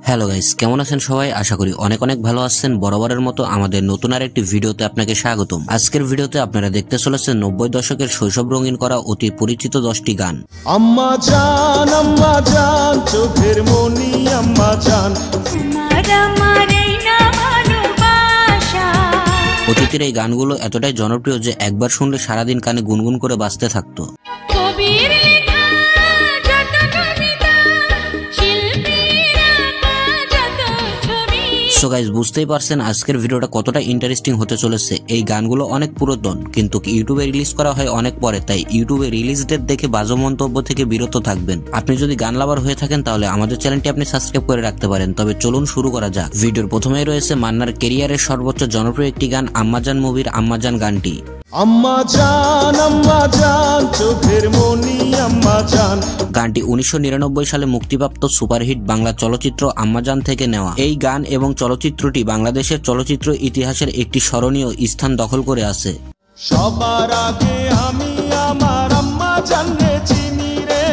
Hello guys, কেমন আছেন সবাই? আশা করি অনেক অনেক ভালো আছেন। বরাবরের মতো আমাদের নতুন আর একটি ভিডিওতে আপনাকে স্বাগতম। আজকের ভিডিওতে আপনারা দেখতে চলেছেন 90 দশকের শৈশব রঙিন করা অতি পরিচিত 10টি গান। আম্মা জান চোখের মনি আম্মা জান, অতীতের এই গানগুলো এতটাই জনপ্রিয় যে একবার শুনলে সারাদিন কানে গুনগুন করে বাজতে থাকতো। সো গাইস, বুঝতেই পারছেন আজকের ভিডিওটা কতটা ইন্টারেস্টিং হতে চলেছে। এই গানগুলো অনেক পুরাতন, কিন্তু ইউটিউবে রিলিজ করা হয় অনেক পরে, তাই ইউটিউবে রিলিজ ডেট দেখে বাজে মন্তব্য থেকে বিরত থাকবেন। আপনি যদি গান লাভার হয়ে থাকেন তাহলে আমাদের চ্যানেলটি আপনি সাবস্ক্রাইব করে রাখতে পারেন। তবে চলুন শুরু করা যাক। ভিডিওর প্রথমেই রয়েছে মান্নার ক্যারিয়ারের সর্বোচ্চ জনপ্রিয় একটি গান, আম্মাজান মুভির আম্মাজান গানটি। আম্মা জান চোখের মনি আম্মা জান গানটি 1999 সালে মুক্তিপ্রাপ্ত সুপারহিট বাংলা চলচ্চিত্র আম্মাজান থেকে নেওয়া। এই গান এবং চলচ্চিত্রটি বাংলাদেশের চলচ্চিত্র ইতিহাসের একটি স্মরণীয় স্থান দখল করে আছে। সবার আগে আমি আমার আম্মা জানকে চিনি রে।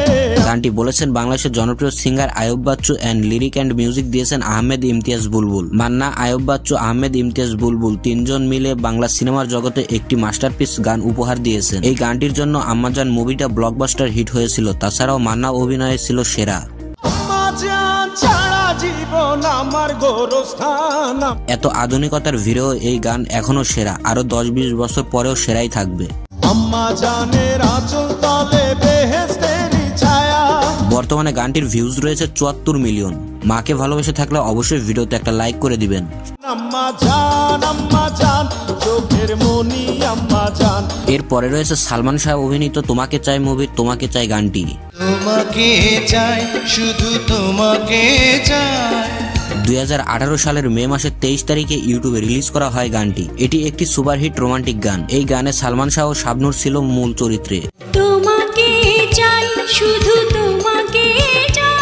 গানটি বলেছেন বাংলাদেশের জনপ্রিয় singer Ayub Bachchu and lyric and music দিয়েছেন আহমেদ ইমতিয়াজ বুলবুল। মান্না, আয়ুব বাচ্চু, আহমেদ ইমতিয়াজ বুলবুল তিনজন মিলে বাংলা সিনেমার জগতে একটি মাস্টারপিস গান উপহার দিয়েছেন। এই গানটির জন্য আম্মাজান মুভিটা ব্লকবাস্টার হিট হয়েছিল। তাছাড়াও মান্না অভিনয়ে ছিল সেরা। এত আধুনিকতার ভিড়েও এই গান এখনো সেরা, আরো 10-20 বছর পরেও সেরাই থাকবে। বর্তমানে গানটির ভিউজ রয়েছে 74 মিলিয়ন। মাকে ভালোবেসে থাকলে অবশ্যই ভিডিওতে একটা লাইক করে দিবেন। এরপরে রয়েছে সালমান শাহ অভিনীত তোমাকে চাই মুভির তোমাকে চাই গানটি। তোমাকে চাই, শুধু তোমাকে চাই। 2018 সালের মে মাসের 23 তারিখে ইউটিউবে রিলিজ করা হয় গানটি। এটি একটি সুপারহিট রোমান্টিক গান। এই গানে সালমান শাহ ও শাবনূর ছিল মূল চরিত্রে। তোমাকে চাই, শুধু তোমাকে চাই।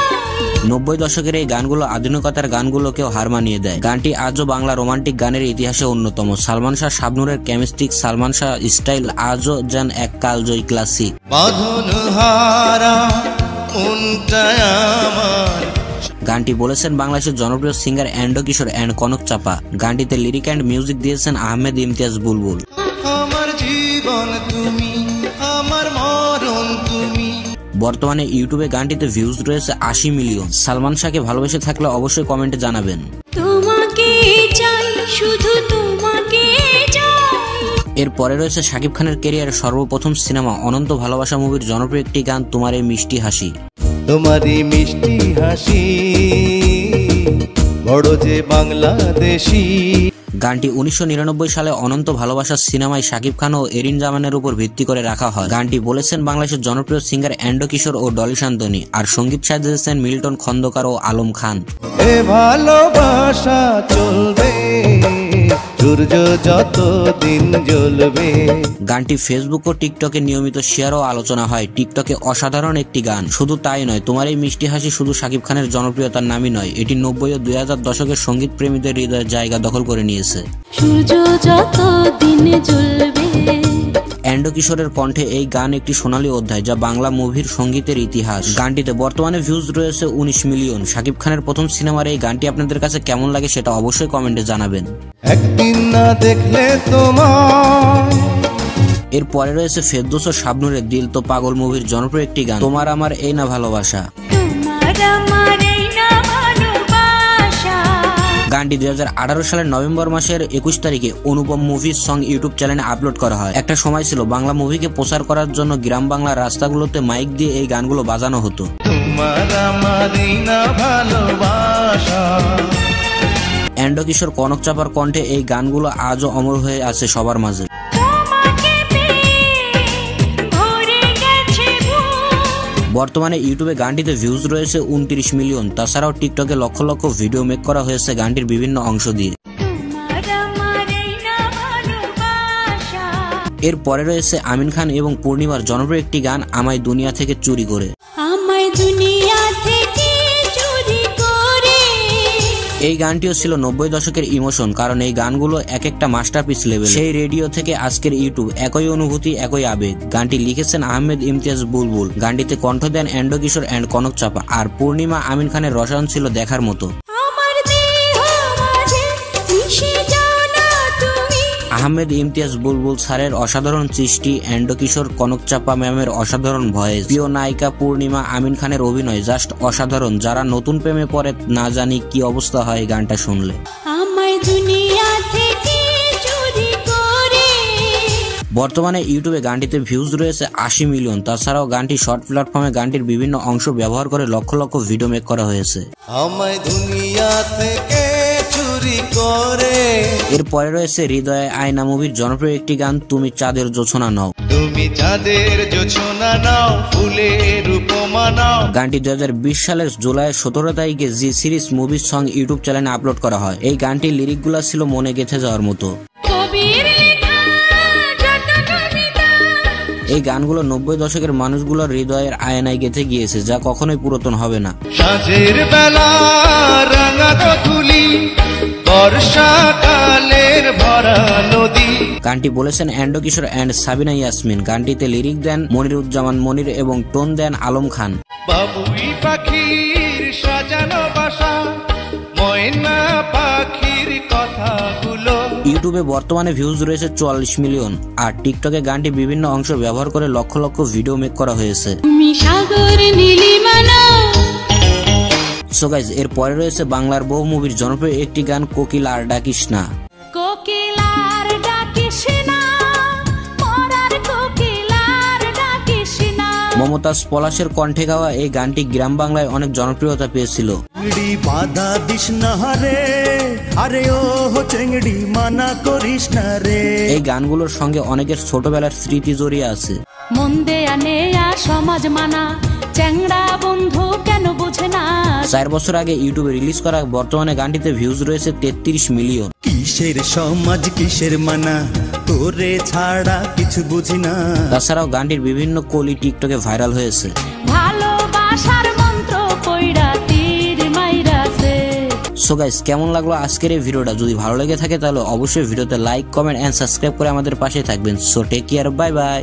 90 দশকের এই গানগুলো আধুনিকতার গানগুলোকেও হার মানিয়ে দেয়। গানটি আজও বাংলা রোমান্টিক গানের ইতিহাসে অন্যতম। সালমান শাহ শাবনূরের কেমিস্ট্রিক, সালমান শাহ স্টাইল আজও যেন এক কালজয়ী ক্লাসিক। গানটি বলেছেন বাংলাদেশের জনপ্রিয় singer Andrew Kishore and Konok Chapa. গানটিতে লিরিক এন্ড মিউজিক দিয়েছেন আহমেদ ইমতিয়াজ বুলবুল। আমার জীবন তুমি, আমার মরণ তুমি। বর্তমানে ইউটিউবে গানটিতে ভিউজ রয়েছে 80 মিলিয়ন। সালমান শাহকে ভালোবেসে থাকলে অবশ্যই কমেন্টে জানাবেন। তোমাকে চাই, শুধু তোমাকে চাই। এরপরে রয়েছে শাকিব খানের ক্যারিয়ারের সর্বপ্রথম সিনেমা অনন্ত ভালোবাসা মুভির জনপ্রিয় একটি গান, তোমার এই মিষ্টি হাসি। তোমারই মিষ্টি হাসি বড় যে বাংলাদেশি। গানটি 1999 সালে অনন্ত ভালোবাসা সিনেমায় শাকিব খান ও এরিন জামানের উপর ভিত্তি করে রাখা হয়। গানটি বলেছেন বাংলাদেশের জনপ্রিয় সিঙ্গার এন্ডো কিশোর ও ডলি শান্তনী, আর সঙ্গীত সাজিয়েছেন মিল্টন খন্দকার ও আলম খান। এ ভালোবাসা চলবে, সূর্য যত দিন জ্বলবে। গানটি ফেসবুক ও টিকটকে নিয়মিত শেয়ার ও আলোচনা হয়। টিকটকে অসাধারণ একটি গান। শুধু তাই নয়, তোমার এই মিষ্টি হাসি শুধু শাকিব খানের জনপ্রিয়তার নামই নয়, এটি 90 ও 2000 দশকের সঙ্গীত প্রেমীদের হৃদয়ে জায়গা দখল করে নিয়েছে। সূর্য যত দিন জ্বলবে। এন্ডো কিশোরের কণ্ঠে এই গান একটি সোনালী অধ্যায়, যা বাংলা মুভির সঙ্গীতের ইতিহাস। গানটিতে বর্তমানে ভিউজ রয়েছে 19 মিলিয়ন। শাকিব খানের প্রথম সিনেমার এই গানটি আপনাদের কাছে কেমন লাগে সেটা অবশ্যই কমেন্টে জানাবেন। একদিন না দেখলে তোমার। এরপরে রয়েছে ফেরদৌস ও শাবনূরের দিল তো পাগল মুভির জনপ্রিয় একটি গান, তোমার আমার এই না ভালোবাসা। গানটি 2018 সালের নভেম্বর মাসের 21 তারিখে অনুপম মুভিজ সং ইউটিউব চ্যানেলে আপলোড করা হয়। একটা সময় ছিল বাংলা মুভিকে প্রচার করার জন্য গ্রাম বাংলার রাস্তাগুলোতে মাইক দিয়ে এই গানগুলো বাজানো হতো। এন্ডো কিশোর কনক চাপার কণ্ঠে এই গানগুলো আজও অমর হয়ে আছে সবার মাঝে। বর্তমানে ইউটিউবে গানটিতে ভিউজ রয়েছে 29 মিলিয়ন। তাছাড়াও টিকটকে লক্ষ লক্ষ ভিডিও মেক করা হয়েছে গানটির বিভিন্ন অংশ দিয়ে। এরপরে রয়েছে আমিন খান এবং পূর্ণিমার জনপ্রিয় একটি গান, আমায় দুনিয়া থেকে চুরি করে। এই গানটিও ছিল 90 দশকের ইমোশন, কারণ এই গানগুলো এক একটা মাস্টারপিস লেভেল। সেই রেডিও থেকে আজকের ইউটিউব, একই অনুভূতি একই আবেগ। গানটি লিখেছেন আহমেদ ইমতিয়াজ বুলবুল। গানটিতে কণ্ঠ দেন এন্ডো কিশোর এন্ড কনক চাপা, আর পূর্ণিমা আমিন খানের রসায়ন ছিল দেখার মতো। আহমেদ ইমতিয়াজ বুলবুল স্যারের অসাধারণ সৃষ্টি, এন্ডো কিশোর কনকচাপা ম্যামের অসাধারণ ভয়েস, প্রিয় নায়িকা পূর্ণিমা, আমিন খানের অভিনয় জাস্ট অসাধারণ। যারা নতুন প্রেমে পড়ে না জানি কি অবস্থা হয় এই গানটা শুনলে। আমায় দুনিয়া থেকে চুরি করে। বর্তমানে ইউটিউবে গানটিতে ভিউজ রয়েছে 80 মিলিয়ন। তাছাড়াও গানটি শর্ট প্ল্যাটফর্মে গানটির বিভিন্ন অংশ ব্যবহার করে লক্ষ লক্ষ ভিডিও মেক করা হয়েছে। আমায় দুনিয়া থেকে চুরি করে। এরপরে রয়েছে হৃদয়ে আয়না মুভির জনপ্রিয় একটি গান তুমি চাঁদের জোছনা নাও। তুমি চাঁদের জোছনা নাও, ফুলের উপমা নাও। গানটি 2020 সালের জুলাই 17 তারিখে জি সিরিজ মুভি সং ইউটিউব চ্যানেলে আপলোড করা হয়। এই গানটির লিরিকগুলো ছিল মনে গেঁথে যাওয়ার মতো। কবির লেখা যত কবিতা। এই গানগুলো 90 দশকের মানুষগুলোর হৃদয়ের আয়নায় গেঁথে গিয়েছে, যা কখনোই পুরাতন হবে না। সাঁঝের বেলা রাঙানো তুলি, বর্ষাকালের ভরা নদী। গানটি বলেছেন এন্ডো কিশোর এন্ড সাবিনা ইয়াসমিন। গানটিতে লিরিক দেন মনিরুজ্জামান মনির এবং টোন দেন আলম খান। বাবুই পাখির সাজানো বাসা, ময়না পাখির কথাগুলো। ইউটিউবে বর্তমানে ভিউজ রয়েছে 44 মিলিয়ন। আর টিকটকে গানটি বিভিন্ন অংশ ব্যবহার করে লক্ষ লক্ষ ভিডিও মেক করা হয়েছে। তুমি সাগর নীলিমা নাও। সো গাইজ, এর পরে রয়েছে বাংলার বউ মুভির জনপ্রিয় একটি গান কোকিল আর ডাকিস না। কোকিলার ডাকিস না, মরার কোকিলার ডাকিস না। মমতাজ পলাশের কণ্ঠে গাওয়া এই গানটি গ্রাম বাংলায় অনেক জনপ্রিয়তা পেয়েছিল। চিংড়ি বাধা দিস না রে, আরে ও চিংড়ি মানা করিস না রে। এই গানগুলোর সঙ্গে অনেকের ছোটবেলার স্মৃতি জড়িয়ে আছে। মন দেয়া নেয়া সমাজ মানা, চ্যাংড়া বন্ধু কেন বুঝে না। 4 বছর আগে ইউটিউবে রিলিজ করা বর্তমানে গানটিতে ভিউজ রয়েছে 33 মিলিয়ন। কিসের সমাজ কিসের মানা, তোরে ছাড়া কিছু বুঝি না। তাছাড়াও গানটির বিভিন্ন কলি টিকটকে ভাইরাল হয়েছে। ভালোবাসার মন্ত্র কইরা তীর মাইরাছে। সো গাইস, কেমন লাগলো আজকের এই ভিডিওটা? যদি ভালো লেগে থাকে তাহলে অবশ্যই ভিডিওতে লাইক, কমেন্ট এন্ড সাবস্ক্রাইব করে আমাদের পাশে থাকবেন। So take care, bye by.